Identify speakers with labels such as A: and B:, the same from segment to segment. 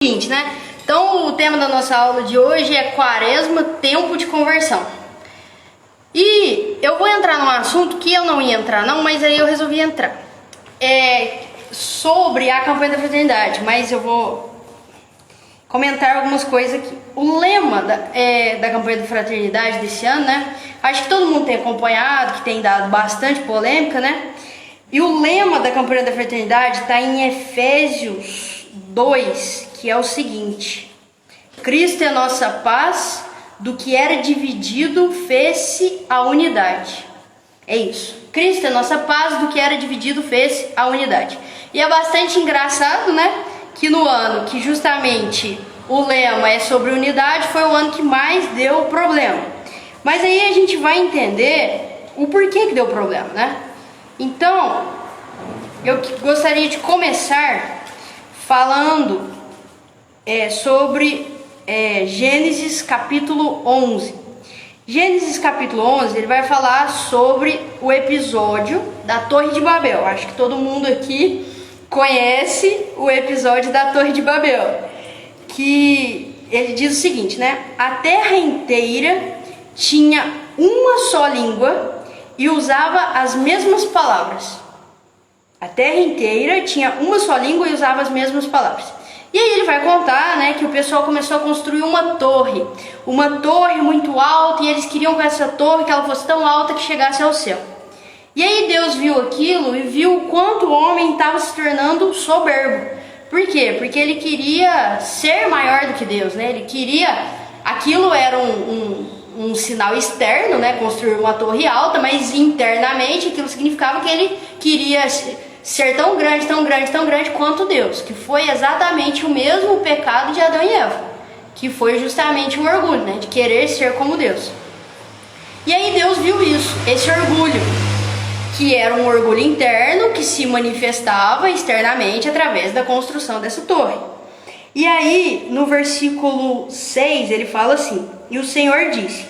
A: Seguinte, né? Então o tema da nossa aula de hoje é Quaresma, tempo de conversão. E eu vou entrar num assunto que eu não ia entrar não, mas aí eu resolvi entrar. Sobre a campanha da fraternidade, mas eu vou comentar algumas coisas aqui. O lema da campanha da fraternidade desse ano, né? Acho que todo mundo tem acompanhado, que tem dado bastante polêmica, né? E o lema da campanha da fraternidade está em Efésios 2, que é o seguinte: Cristo é nossa paz, do que era dividido fez-se a unidade. É isso. Cristo é nossa paz, do que era dividido fez-se a unidade. E é bastante engraçado, né? Que no ano que justamente o lema é sobre unidade, foi o ano que mais deu problema. Mas aí a gente vai entender o porquê que deu problema, né? Então, eu gostaria de começar falando sobre Gênesis capítulo 11. Gênesis capítulo 11, ele vai falar sobre o episódio da Torre de Babel. Acho que todo mundo aqui conhece o episódio da Torre de Babel, que ele diz o seguinte, né? A terra inteira tinha uma só língua e usava as mesmas palavras. A terra inteira tinha uma só língua e usava as mesmas palavras. E aí ele vai contar, né, que o pessoal começou a construir uma torre muito alta, e eles queriam com essa torre que ela fosse tão alta que chegasse ao céu. E aí Deus viu aquilo e viu o quanto o homem estava se tornando soberbo. Por quê? Porque ele queria ser maior do que Deus, né? Ele queria... Aquilo era um sinal externo, né? Construir uma torre alta, mas internamente aquilo significava que ele queria ser tão grande, tão grande, tão grande quanto Deus, que foi exatamente o mesmo pecado de Adão e Eva, que foi justamente o orgulho, né? De querer ser como Deus. E aí Deus viu isso, esse orgulho, que era um orgulho interno que se manifestava externamente através da construção dessa torre. E aí, no versículo 6, ele fala assim: E o Senhor disse: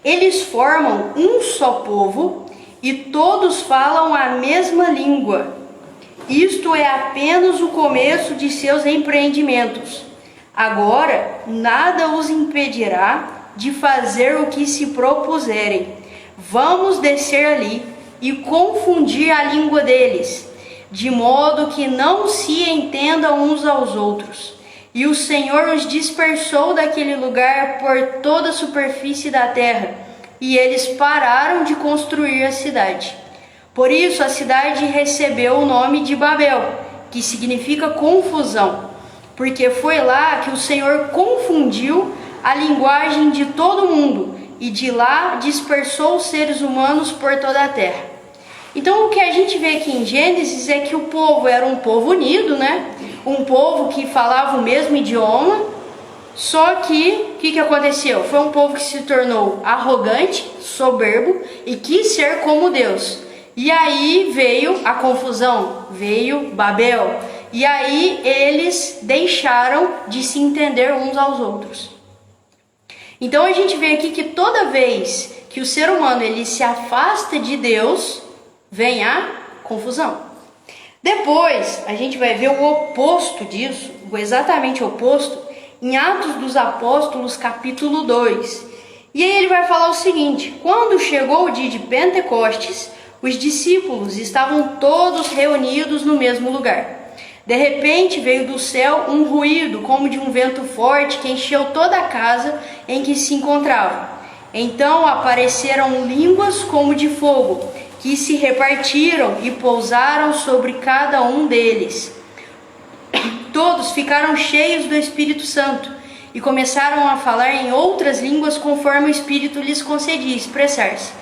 A: Eles formam um só povo e todos falam a mesma língua. Isto é apenas o começo de seus empreendimentos. Agora, nada os impedirá de fazer o que se propuserem. Vamos descer ali e confundir a língua deles, de modo que não se entendam uns aos outros. E o Senhor os dispersou daquele lugar por toda a superfície da terra, e eles pararam de construir a cidade. Por isso a cidade recebeu o nome de Babel, que significa confusão, porque foi lá que o Senhor confundiu a linguagem de todo mundo, e de lá dispersou os seres humanos por toda a terra. Então o que a gente vê aqui em Gênesis é que o povo era um povo unido, né? Um povo que falava o mesmo idioma, só que o que aconteceu? Foi um povo que se tornou arrogante, soberbo e quis ser como Deus. E aí veio a confusão, veio Babel. E aí eles deixaram de se entender uns aos outros. Então a gente vê aqui que toda vez que o ser humano ele se afasta de Deus, vem a confusão. Depois, a gente vai ver o oposto disso, exatamente o oposto, em Atos dos Apóstolos, capítulo 2. E aí ele vai falar o seguinte: quando chegou o dia de Pentecostes, os discípulos estavam todos reunidos no mesmo lugar. De repente veio do céu um ruído, como de um vento forte, que encheu toda a casa em que se encontravam. Então apareceram línguas como de fogo, que se repartiram e pousaram sobre cada um deles. Todos ficaram cheios do Espírito Santo e começaram a falar em outras línguas conforme o Espírito lhes concedia expressar-se.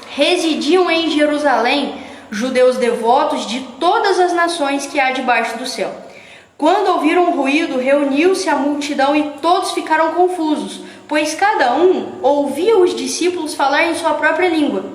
A: Residiam em Jerusalém judeus devotos de todas as nações que há debaixo do céu. Quando ouviram o ruído, reuniu-se a multidão e todos ficaram confusos, pois cada um ouvia os discípulos falar em sua própria língua.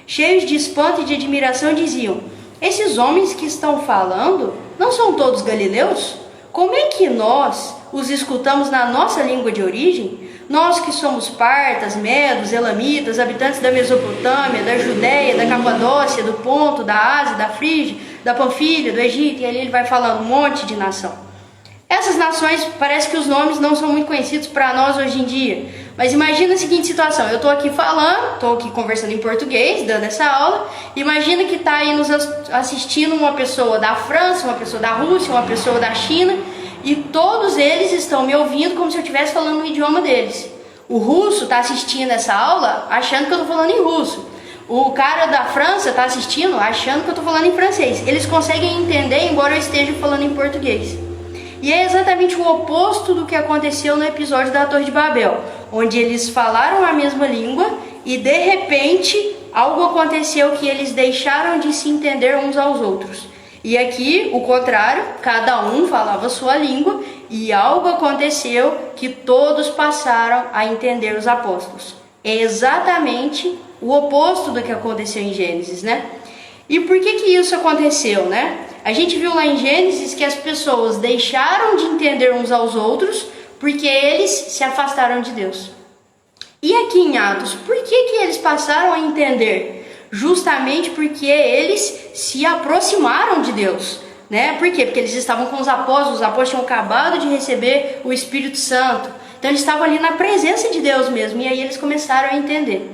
A: Cheios de espanto e de admiração, diziam: Esses homens que estão falando não são todos galileus? Como é que nós os escutamos na nossa língua de origem? Nós que somos partas, medos, elamitas, habitantes da Mesopotâmia, da Judéia, da Capadócia, do Ponto, da Ásia, da Frígia, da Panfilha, do Egito, e ali ele vai falando um monte de nação. Essas nações, parece que os nomes não são muito conhecidos para nós hoje em dia. Mas imagina a seguinte situação, eu estou aqui falando, estou aqui conversando em português, dando essa aula. Imagina que está aí nos assistindo uma pessoa da França, uma pessoa da Rússia, uma pessoa da China. E todos eles estão me ouvindo como se eu estivesse falando no idioma deles. O russo está assistindo essa aula achando que eu estou falando em russo. O cara da França está assistindo achando que eu estou falando em francês. Eles conseguem entender embora eu esteja falando em português. E é exatamente o oposto do que aconteceu no episódio da Torre de Babel, onde eles falaram a mesma língua e de repente algo aconteceu que eles deixaram de se entender uns aos outros. E aqui, o contrário, cada um falava a sua língua e algo aconteceu que todos passaram a entender os apóstolos. É exatamente o oposto do que aconteceu em Gênesis, né? E por que isso aconteceu, né? A gente viu lá em Gênesis que as pessoas deixaram de entender uns aos outros porque eles se afastaram de Deus. E aqui em Atos, por que eles passaram a entender? Justamente porque eles se aproximaram de Deus, né? Por quê? Porque eles estavam com os apóstolos tinham acabado de receber o Espírito Santo. Então eles estavam ali na presença de Deus mesmo, e aí eles começaram a entender.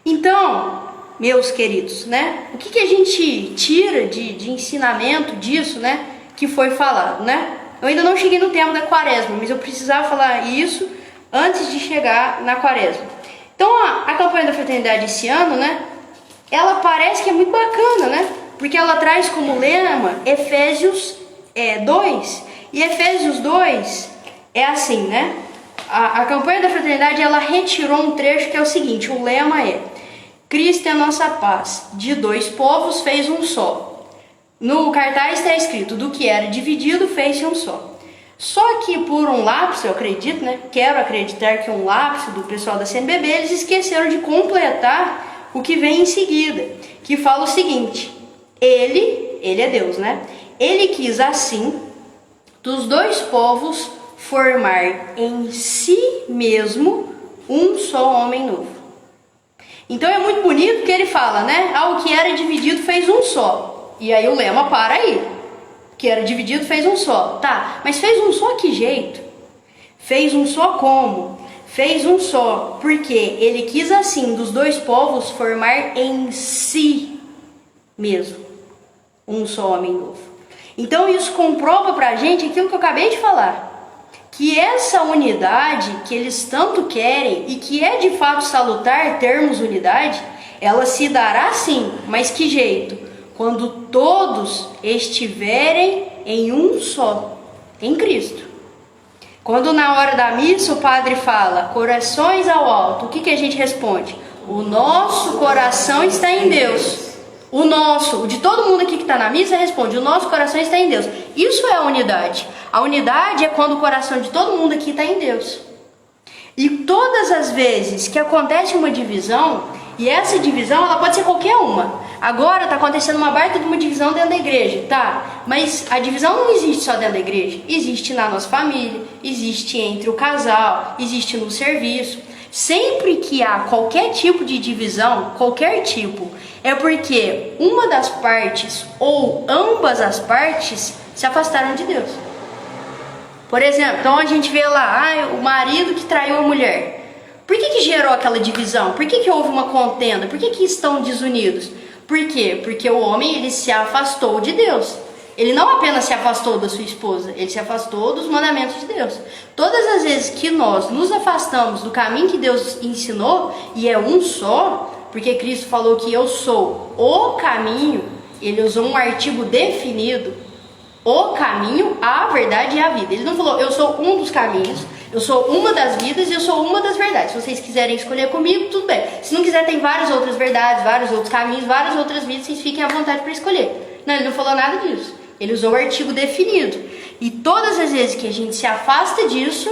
A: Então, meus queridos, né? O que a gente tira de ensinamento disso, né? Que foi falado, né? Eu ainda não cheguei no tema da quaresma, mas eu precisava falar isso antes de chegar na quaresma. Então, a campanha da fraternidade esse ano, né? Ela parece que é muito bacana, né? Porque ela traz como lema Efésios 2. E Efésios 2 é assim, né? A campanha da fraternidade, ela retirou um trecho que é o seguinte, o lema é: Cristo é a nossa paz, de dois povos fez um só. No cartaz está escrito, do que era dividido fez-se um só. Só que por um lapso, eu acredito, né? Quero acreditar que um lapso do pessoal da CNBB, eles esqueceram de completar o que vem em seguida, que fala o seguinte: ele é Deus, né? Ele quis assim, dos dois povos, formar em si mesmo um só homem novo. Então é muito bonito porque ele fala, né? O que era dividido fez um só. E aí o lema para aí. O que era dividido fez um só. Tá, mas fez um só que jeito? Fez um só como? Fez um só porque ele quis assim, dos dois povos, formar em si mesmo um só homem novo. Então isso comprova pra gente aquilo que eu acabei de falar. Que essa unidade que eles tanto querem e que é de fato salutar termos unidade, ela se dará sim, mas que jeito? Quando todos estiverem em um só, em Cristo. Quando na hora da missa o padre fala, corações ao alto, o que a gente responde? O nosso coração está em Deus. O nosso, o de todo mundo aqui que está na missa responde, o nosso coração está em Deus. Isso é a unidade. A unidade é quando o coração de todo mundo aqui está em Deus. E todas as vezes que acontece uma divisão, e essa divisão ela pode ser qualquer uma. Agora está acontecendo uma baita de uma divisão dentro da igreja, tá? Mas a divisão não existe só dentro da igreja. Existe na nossa família, existe entre o casal, existe no serviço. Sempre que há qualquer tipo de divisão, qualquer tipo, é porque uma das partes ou ambas as partes se afastaram de Deus. Por exemplo, então a gente vê lá, o marido que traiu a mulher. Por que gerou aquela divisão? Por que houve uma contenda? Por que estão desunidos? Por quê? Porque o homem ele se afastou de Deus. Ele não apenas se afastou da sua esposa, ele se afastou dos mandamentos de Deus. Todas as vezes que nós nos afastamos do caminho que Deus ensinou, e é um só, porque Cristo falou que eu sou o caminho, ele usou um artigo definido, o caminho, a verdade e a vida. Ele não falou, eu sou um dos caminhos, eu sou uma das vidas e eu sou uma das verdades. Se vocês quiserem escolher comigo, tudo bem. Se não quiser, tem várias outras verdades, vários outros caminhos, várias outras vidas, vocês fiquem à vontade para escolher. Não, ele não falou nada disso. Ele usou o artigo definido. E todas as vezes que a gente se afasta disso,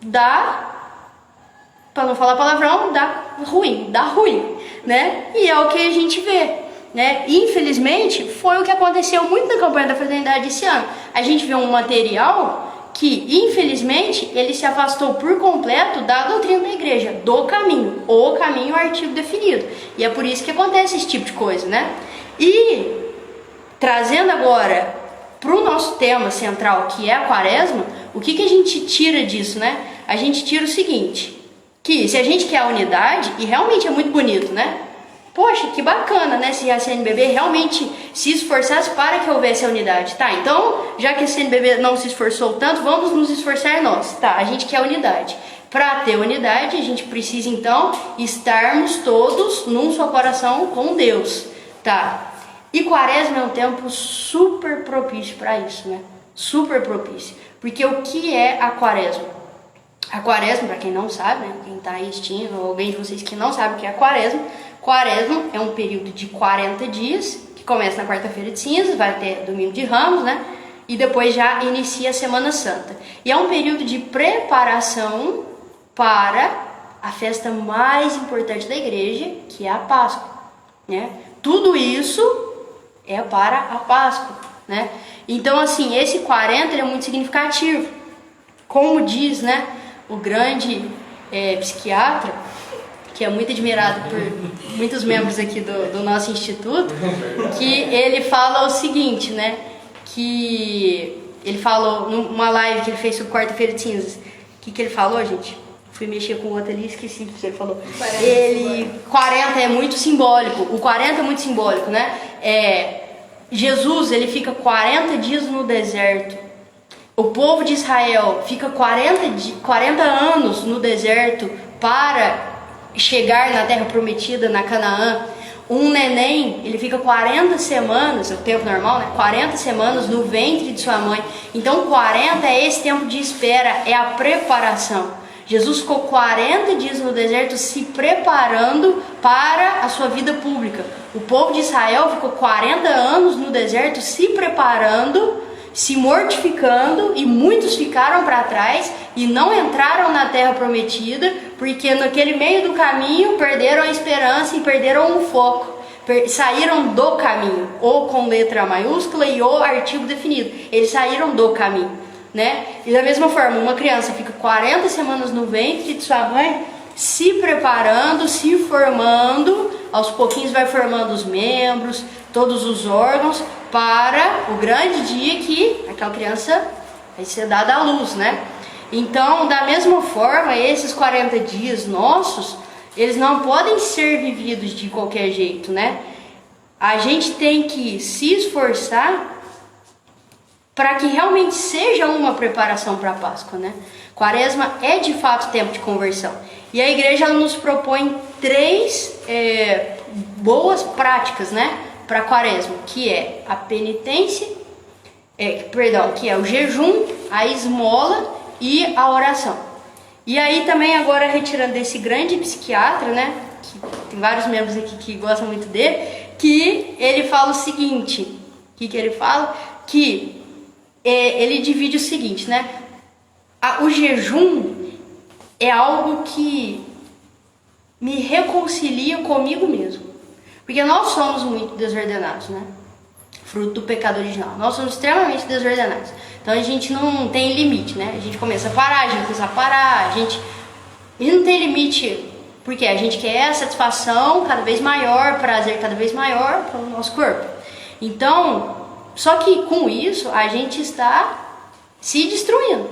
A: dá, para não falar palavrão, dá ruim, né? E é o que a gente vê, né? Infelizmente, foi o que aconteceu muito na campanha da fraternidade esse ano. A gente vê um material que, infelizmente, ele se afastou por completo da doutrina da igreja, do caminho. O caminho, o artigo definido. E é por isso que acontece esse tipo de coisa, né? E, trazendo agora pro nosso tema central, que é a quaresma, o que a gente tira disso, né? A gente tira o seguinte, que se a gente quer a unidade, e realmente é muito bonito, né? Poxa, que bacana, né? Se a CNBB realmente se esforçasse para que houvesse a unidade. Tá, então, já que a CNBB não se esforçou tanto, vamos nos esforçar nós. Tá, a gente quer unidade. Para ter unidade, a gente precisa, então, estarmos todos num só coração com Deus. Tá, e quaresma é um tempo super propício para isso, né? Super propício. Porque o que é a quaresma? A quaresma, para quem não sabe, né? Quem está aí assistindo, ou alguém de vocês que não sabe o que é a quaresma, quaresma é um período de 40 dias, que começa na quarta-feira de cinzas, vai até domingo de Ramos, né? E depois já inicia a Semana Santa. E é um período de preparação para a festa mais importante da igreja, que é a Páscoa, né? Tudo isso é para a Páscoa, né? Então, assim, esse 40 ele é muito significativo. Como diz, né, o grande psiquiatra, que é muito admirado por muitos membros aqui do nosso instituto, que ele fala o seguinte, né, que ele falou numa live que ele fez sobre quarta-feira de cinzas. O que ele falou, gente? Fui mexer com o outro ali, esqueci o que ele falou. 40 é muito simbólico, o 40 é muito simbólico, né? Jesus, ele fica 40 dias no deserto. O povo de Israel fica 40 anos no deserto para chegar na terra prometida, na Canaã. Um neném, ele fica 40 semanas, é o tempo normal, né? 40 semanas no ventre de sua mãe. Então 40 é esse tempo de espera, é a preparação. Jesus ficou 40 dias no deserto se preparando para a sua vida pública. O povo de Israel ficou 40 anos no deserto se preparando, se mortificando, e muitos ficaram para trás e não entraram na terra prometida, porque naquele meio do caminho perderam a esperança e perderam o foco. Saíram do caminho, ou com letra maiúscula e o artigo definido. Eles saíram do caminho, né? E da mesma forma, uma criança fica 40 semanas no ventre de sua mãe, se preparando, se formando, aos pouquinhos vai formando os membros, todos os órgãos, para o grande dia que aquela criança vai ser dada à luz, né? Então, da mesma forma, esses 40 dias nossos, eles não podem ser vividos de qualquer jeito, né? A gente tem que se esforçar para que realmente seja uma preparação para a Páscoa, né? Quaresma é de fato tempo de conversão. E a igreja nos propõe 3 boas práticas, né, para a Quaresma, que é a penitência, que é o jejum, a esmola e a oração. E aí também agora, retirando desse grande psiquiatra, né, que tem vários membros aqui que gostam muito dele, que ele fala o seguinte, que ele fala? Que ele divide o seguinte, né, o jejum é algo que me reconcilia comigo mesmo. Porque nós somos muito desordenados, né? Fruto do pecado original. Nós somos extremamente desordenados. Então a gente não tem limite, né? A gente começa a parar, a gente começa a parar, a gente não tem limite, porque a gente quer satisfação cada vez maior, prazer cada vez maior para o nosso corpo. Então, só que com isso a gente está se destruindo.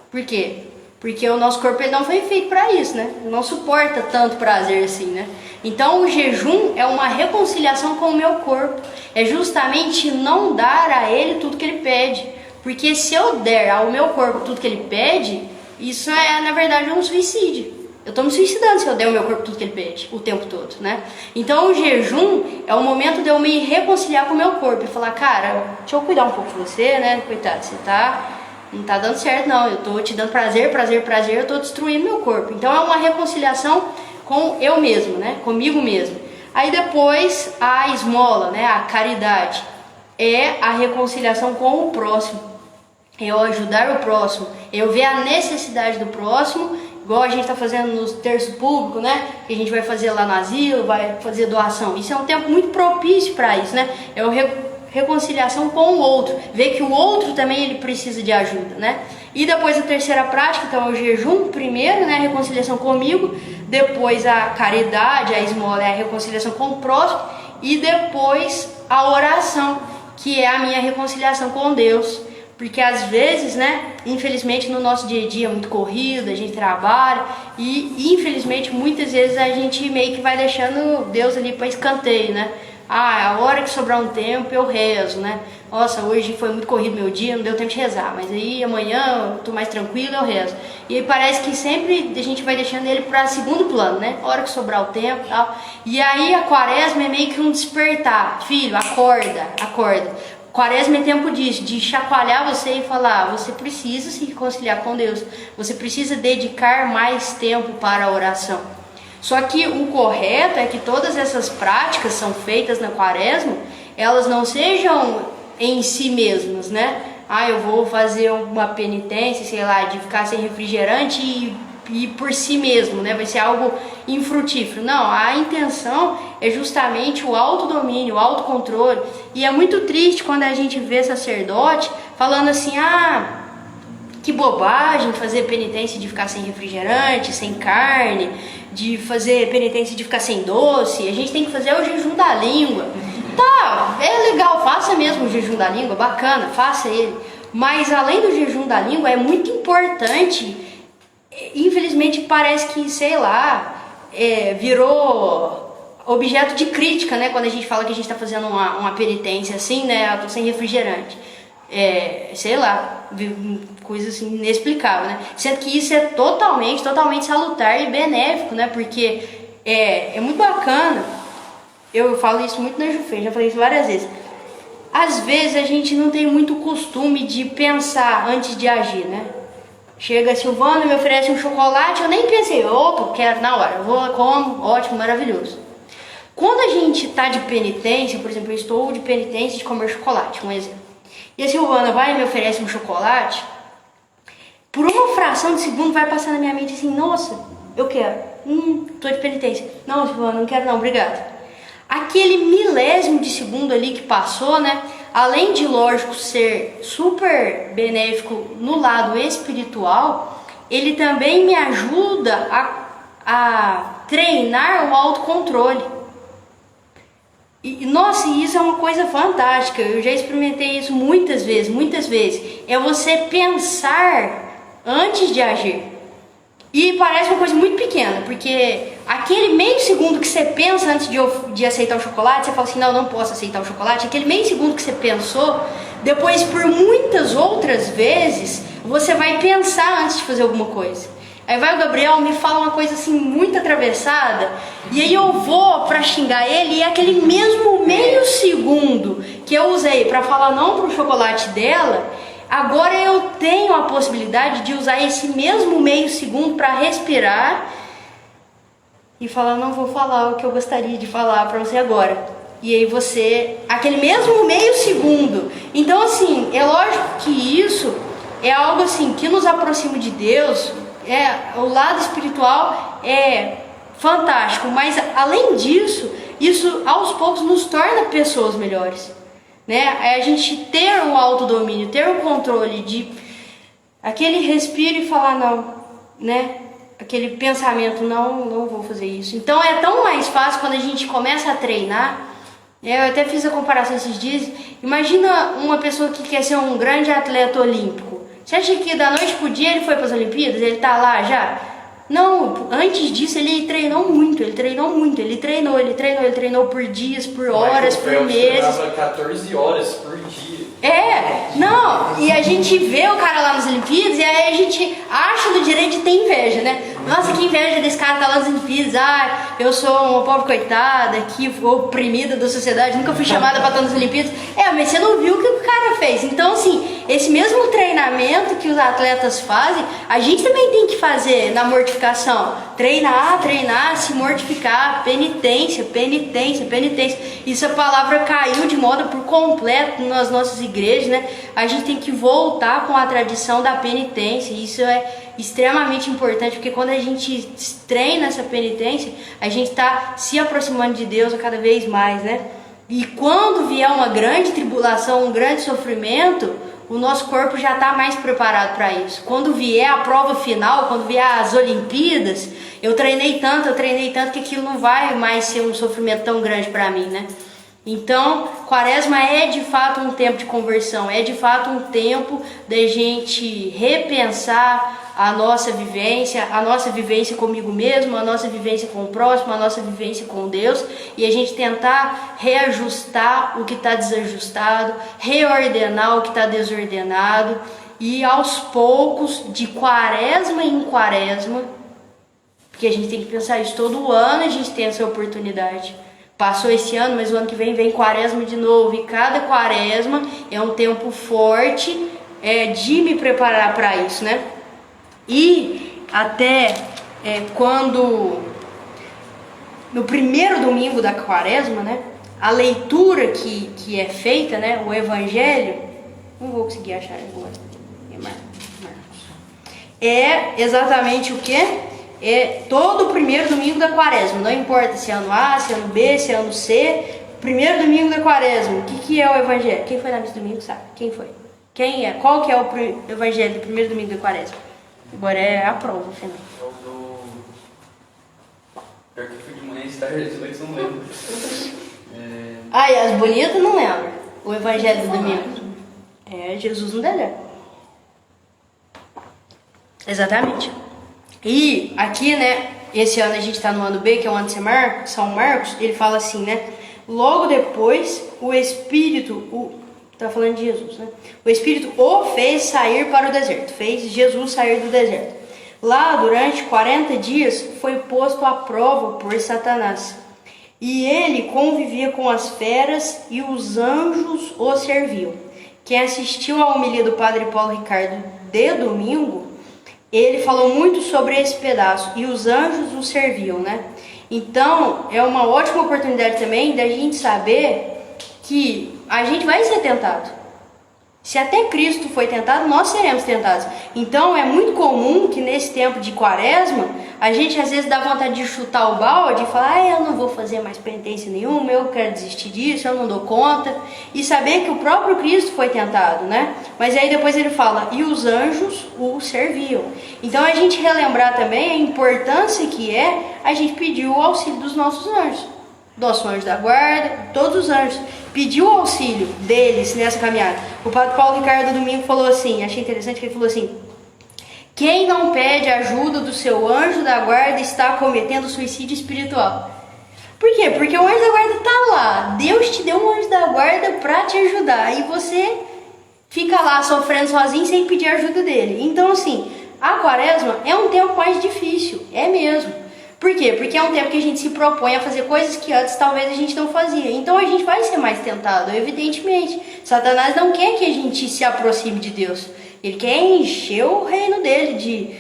A: Por quê? Porque o nosso corpo ele não foi feito para isso, né? Ele não suporta tanto prazer assim, né? Então o jejum é uma reconciliação com o meu corpo. É justamente não dar a ele tudo que ele pede. Porque se eu der ao meu corpo tudo que ele pede, isso é, na verdade, um suicídio. Eu estou me suicidando se eu der ao meu corpo tudo que ele pede, o tempo todo, né? Então o jejum é o momento de eu me reconciliar com o meu corpo e falar, cara, deixa eu cuidar um pouco de você, né? Coitado, você não tá dando certo não, eu tô te dando prazer, eu tô destruindo meu corpo. Então é uma reconciliação com eu mesmo, né? Comigo mesmo. Aí depois a esmola, né? A caridade é a reconciliação com o próximo. É eu ajudar o próximo, eu ver a necessidade do próximo, igual a gente tá fazendo no terço público, né? Que a gente vai fazer lá no asilo, vai fazer doação. Isso é um tempo muito propício para isso, né? É o reconciliação com o outro, ver que o outro também ele precisa de ajuda, né? E depois a terceira prática, então, é o jejum, primeiro, né, a reconciliação comigo, depois a caridade, a esmola, é a reconciliação com o próximo, e depois a oração, que é a minha reconciliação com Deus. Porque às vezes, né, infelizmente no nosso dia a dia é muito corrido, a gente trabalha e infelizmente muitas vezes a gente meio que vai deixando Deus ali para escanteio, né? Ah, a hora que sobrar um tempo eu rezo, né? Nossa, hoje foi muito corrido meu dia, não deu tempo de rezar, mas aí amanhã eu tô mais tranquilo, eu rezo. E aí parece que sempre a gente vai deixando ele para segundo plano, né? A hora que sobrar o tempo e tal. E aí a quaresma é meio que um despertar. Filho, acorda, acorda. Quaresma é tempo disso, de chacoalhar você e falar, você precisa se reconciliar com Deus, você precisa dedicar mais tempo para a oração. Só que o correto é que todas essas práticas são feitas na quaresma, elas não sejam em si mesmas, né? Ah, eu vou fazer uma penitência, sei lá, de ficar sem refrigerante e por si mesmo, né? Vai ser algo infrutífero. Não, a intenção é justamente o autodomínio, o autocontrole. E é muito triste quando a gente vê sacerdote falando assim, ah, que bobagem fazer penitência de ficar sem refrigerante, sem carne, de fazer penitência de ficar sem doce. A gente tem que fazer o jejum da língua. Tá, é legal, faça mesmo o jejum da língua, bacana, faça ele. Mas além do jejum da língua, é muito importante, infelizmente parece que, sei lá, virou objeto de crítica, né? Quando a gente fala que a gente está fazendo uma penitência assim, né? Eu tô sem refrigerante. Sei lá, coisa assim inexplicável, né? Sendo que isso é totalmente salutar e benéfico, né? Porque é muito bacana. Eu falo isso muito na Jufém, já falei isso várias vezes. Às vezes a gente não tem muito costume de pensar antes de agir, né? Chega a Silvana, me oferece um chocolate, eu nem pensei, opa, quero na hora, eu vou, como, ótimo, maravilhoso. Quando a gente tá de penitência, por exemplo, eu estou de penitência de comer chocolate, um exemplo. E a Silvana vai e me oferece um chocolate, por uma fração de segundo vai passar na minha mente assim, nossa, eu quero, tô de penitência. Não, Silvana, não quero não, obrigado. Aquele milésimo de segundo ali que passou, né? Além de, lógico, ser super benéfico no lado espiritual, ele também me ajuda a treinar o autocontrole. Nossa, isso é uma coisa fantástica. Eu já experimentei isso muitas vezes. É você pensar antes de agir. E parece uma coisa muito pequena, porque aquele meio segundo que você pensa antes de aceitar o chocolate, você fala assim, não posso aceitar o chocolate. Aquele meio segundo que você pensou, depois por muitas outras vezes, você vai pensar antes de fazer alguma coisa. Aí vai o Gabriel, me fala uma coisa assim muito atravessada, e aí eu vou pra xingar ele, e é aquele mesmo meio segundo que eu usei pra falar não pro chocolate dela, agora eu tenho a possibilidade de usar esse mesmo meio segundo para respirar e falar, não vou falar o que eu gostaria de falar para você agora. E aí você, aquele mesmo meio segundo. Então assim, é lógico que isso é algo assim que nos aproxima de Deus, o lado espiritual é fantástico, mas além disso, isso aos poucos nos torna pessoas melhores. Né? É a gente ter o autodomínio, ter o controle de aquele respiro e falar não, né? Aquele pensamento, não vou fazer isso. Então é tão mais fácil quando a gente começa a treinar. Eu até fiz a comparação esses dias. Imagina uma pessoa que quer ser um grande atleta olímpico. Você acha que da noite pro dia ele foi para as Olimpíadas? Ele tá lá já? Não, antes disso ele treinou muito, ele treinou por dias, por horas, por meses.
B: 14 horas por dia.
A: Não, e a gente vê o cara lá nas Olimpíadas e aí a gente acha do direito de ter inveja, né? Nossa, que inveja desse cara tá lá nas Olimpíadas, eu sou uma pobre coitada, aqui oprimida da sociedade, nunca fui chamada para estar nas Olimpíadas. Mas você não viu o que o cara fez. Então, assim, esse mesmo treinamento que os atletas fazem, a gente também tem que fazer na mortificação. Treinar, se mortificar, penitência. Isso a palavra caiu de moda por completo nas nossas igrejas, né? A gente tem que voltar com a tradição da penitência. Isso é extremamente importante, porque quando a gente treina essa penitência, a gente está se aproximando de Deus a cada vez mais, né? E quando vier uma grande tribulação, um grande sofrimento, o nosso corpo já está mais preparado para isso. Quando vier a prova final, quando vier as Olimpíadas, eu treinei tanto que aquilo não vai mais ser um sofrimento tão grande para mim, né? Então, quaresma é de fato um tempo de conversão, é de fato um tempo da gente repensar a nossa vivência comigo mesmo, a nossa vivência com o próximo, a nossa vivência com Deus, e a gente tentar reajustar o que está desajustado, reordenar o que está desordenado, e aos poucos, de quaresma em quaresma, porque a gente tem que pensar isso, todo ano a gente tem essa oportunidade. Passou esse ano, mas o ano que vem quaresma de novo. E cada quaresma é um tempo forte de me preparar para isso, né? E até quando, no primeiro domingo da quaresma, né? A leitura que é feita, né? O evangelho, não vou conseguir achar agora. É exatamente o quê? É todo o primeiro domingo da quaresma, não importa se é ano A, se é ano B, se é ano C, primeiro domingo da quaresma. O que é o evangelho? Quem foi lá nesse domingo sabe? Quem foi? Quem é? Qual que é o evangelho do primeiro domingo da quaresma? Agora é a prova, final.
B: É o do... Pior que fui de manhã e tarde, eu não lembro.
A: Ah, e as bonitas não lembro. O evangelho do domingo. É Jesus no deserto. Exatamente. E aqui, né, esse ano a gente está no ano B, que é o ano de São Marcos, ele fala assim, né, logo depois o Espírito, tá falando de Jesus, né, o Espírito o fez sair para o deserto, fez Jesus sair do deserto. Lá, durante 40 dias, foi posto à prova por Satanás. E ele convivia com as feras e os anjos o serviam. Quem assistiu à homilia do Padre Paulo Ricardo de domingo, ele falou muito sobre esse pedaço, e os anjos o serviam, né? Então, é uma ótima oportunidade também da gente saber que a gente vai ser tentado. Se até Cristo foi tentado, nós seremos tentados. Então, é muito comum que nesse tempo de quaresma, a gente às vezes dá vontade de chutar o balde e falar, eu não vou fazer mais penitência nenhuma, eu quero desistir disso, eu não dou conta. E saber que o próprio Cristo foi tentado, né? Mas aí depois ele fala, e os anjos o serviam. Então, a gente relembrar também a importância que é a gente pedir o auxílio dos nossos anjos. Nosso anjo da guarda, todos os anjos. Pediu o auxílio deles nessa caminhada. O Padre Paulo Ricardo domingo falou assim, achei interessante que ele falou assim, quem não pede ajuda do seu anjo da guarda está cometendo suicídio espiritual. Por quê? Porque o anjo da guarda está lá. Deus te deu um anjo da guarda para te ajudar. E você fica lá sofrendo sozinho sem pedir ajuda dele. Então assim, a quaresma é um tempo mais difícil. É mesmo. Por quê? Porque é um tempo que a gente se propõe a fazer coisas que antes talvez a gente não fazia. Então a gente vai ser mais tentado, evidentemente. Satanás não quer que a gente se aproxime de Deus. Ele quer encher o reino dele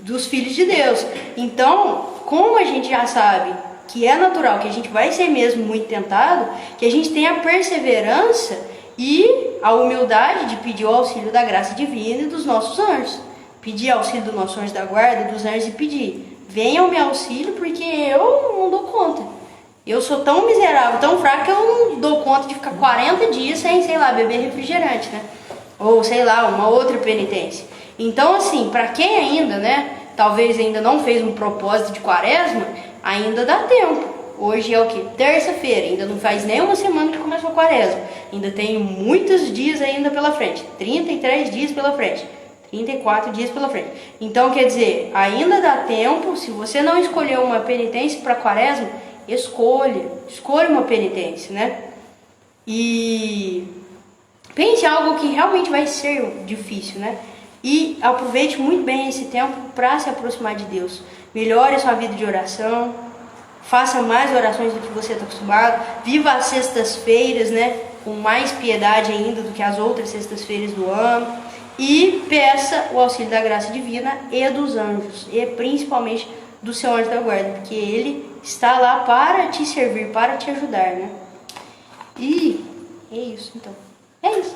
A: dos filhos de Deus. Então, como a gente já sabe que é natural, que a gente vai ser mesmo muito tentado, que a gente tenha a perseverança e a humildade de pedir o auxílio da graça divina e dos nossos anjos. Pedir auxílio do nosso anjo da guarda, dos anjos e pedir. Venham me auxílio porque eu não dou conta. Eu sou tão miserável, tão fraco que eu não dou conta de ficar 40 dias sem, sei lá, beber refrigerante, né? Ou, sei lá, uma outra penitência. Então, assim, para quem ainda, né, talvez ainda não fez um propósito de quaresma, ainda dá tempo. Hoje é o quê? Terça-feira, ainda não faz nem uma semana que começou a quaresma. Ainda tem muitos dias ainda pela frente, 33 dias pela frente. 34 dias pela frente. Então, quer dizer, ainda dá tempo. Se você não escolheu uma penitência para quaresma, escolha uma penitência, né? E pense em algo que realmente vai ser difícil, né? E aproveite muito bem esse tempo para se aproximar de Deus. Melhore a sua vida de oração, faça mais orações do que você está acostumado, viva as sextas-feiras, né? Com mais piedade ainda do que as outras sextas-feiras do ano. E peça o auxílio da graça divina e dos anjos, e principalmente do seu anjo da guarda, porque ele está lá para te servir, para te ajudar, né? E é isso, então. É isso.